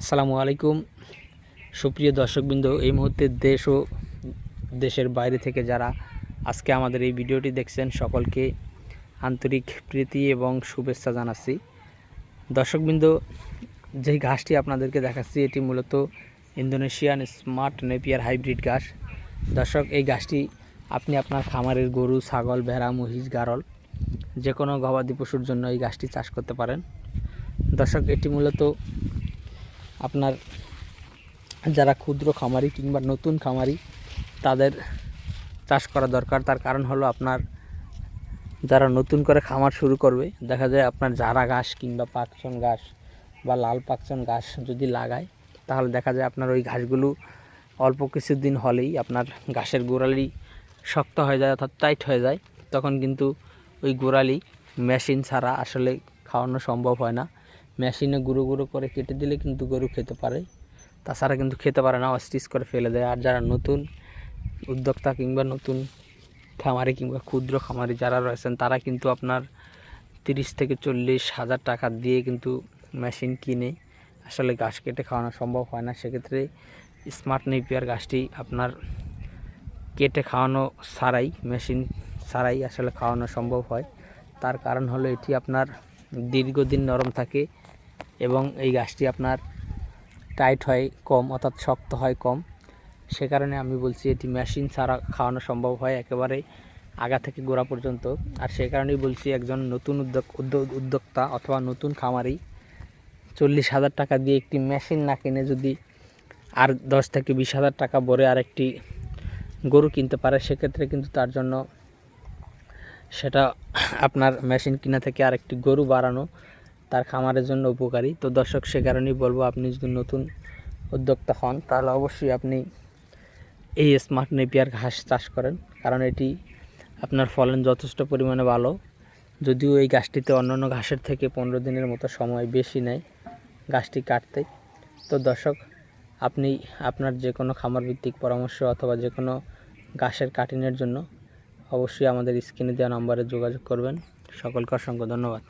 আসসালামু আলাইকুম সুপ্রিয় দর্শকবৃন্দ, এই মুহূর্তে দেশ ও দেশের বাইরে থেকে যারা আজকে আমাদের এই ভিডিওটি দেখছেন সকলকে আন্তরিক প্রীতি এবং শুভেচ্ছা জানাচ্ছি। দর্শকবৃন্দ, যেই ঘাসটি আপনাদেরকে দেখাচ্ছি এটি মূলত ইন্দোনেশিয়ান স্মার্ট নেপিয়ার হাইব্রিড ঘাস। দর্শক, এই ঘাসটি আপনি আপনার খামারের গরু, ছাগল, ভেড়া, মহিষ, গারল যে কোনো গবাদি পশুর জন্য এই ঘাসটি চাষ করতে পারেন। দর্শক, এটি মূলত আপনার যারা ক্ষুদ্র খামারি কিংবা নতুন খামারি তাদের চাষ করা দরকার। তার কারণ হলো, আপনার যারা নতুন করে খামার শুরু করবে, দেখা যায় আপনার জারা ঘাস কিংবা পাকচন ঘাস বা লাল পাকচন ঘাস যদি লাগায়, তাহলে দেখা যায় আপনার ওই ঘাসগুলো অল্প কিছুদিন হলেই আপনার ঘাসের গোড়ালি শক্ত হয়ে যায়, অর্থাৎ টাইট হয়ে যায়। তখন কিন্তু ওই গোড়ালি মেশিন ছাড়া আসলে খাওয়ানো সম্ভব হয় না। মেশিনে গুঁড়ো গুঁড়ো করে কেটে দিলে কিন্তু গরু খেতে পারে, তাছাড়া কিন্তু খেতে পারে না, অস্টিচ করে ফেলে দেয়। আর যারা নতুন উদ্যোক্তা কিংবা নতুন খামারি কিংবা ক্ষুদ্র খামারি যারা রয়েছেন, তারা কিন্তু আপনার 30 থেকে 40 হাজার টাকা দিয়ে কিন্তু মেশিন কিনে আসলে ঘাস কেটে খাওয়ানো সম্ভব হয় না। সেক্ষেত্রে স্মার্ট নেপিয়ার ঘাসটি আপনার কেটে খাওয়ানো ছাড়াই, মেশিন ছাড়াই আসলে খাওয়ানো সম্ভব হয়। তার কারণ হলো, এটি আপনার দীর্ঘদিন নরম থাকে এবং এই ঘাসটি আপনার টাইট হয় কম, অর্থাৎ শক্ত হয় কম। সে কারণে আমি বলছি এটি মেশিন ছাড়া খাওয়ানো সম্ভব হয় একেবারে আগা থেকে গোড়া পর্যন্ত। আর সে কারণেই বলছি, একজন নতুন উদ্যোক্তা অথবা নতুন খামারি 40 হাজার টাকা দিয়ে একটি মেশিন না কিনে যদি আর 10 থেকে 20 হাজার টাকা ভরে আরেকটি গরু কিনতে পারে, সেক্ষেত্রে কিন্তু তার জন্য সেটা আপনার মেশিন কিনা থেকে আরেকটি গরু বাড়ানো তার খামারের জন্য উপকারী। তো দর্শক, সে কারণেই বলবো, আপনি যদি নতুন উদ্যোক্তা হন তাহলে অবশ্যই আপনি এই স্মার্ট নেপিয়ার ঘাস চাষ করেন, কারণ এটি আপনার ফলন যথেষ্ট পরিমাণে ভালো। যদিও এই গাছটিতে অন্যান্য ঘাসের থেকে 15 দিনের মতো সময় বেশি নেয় গাছটি কাটতে। তো দর্শক, আপনি আপনার যে কোনো খামার ভিত্তিক পরামর্শ অথবা যে কোনো ঘাসের কাটিংয়ের জন্য অবশ্যই আমাদের স্ক্রিনে দেওয়া নম্বরে যোগাযোগ করবেন। সকলকে অসংখ্য ধন্যবাদ।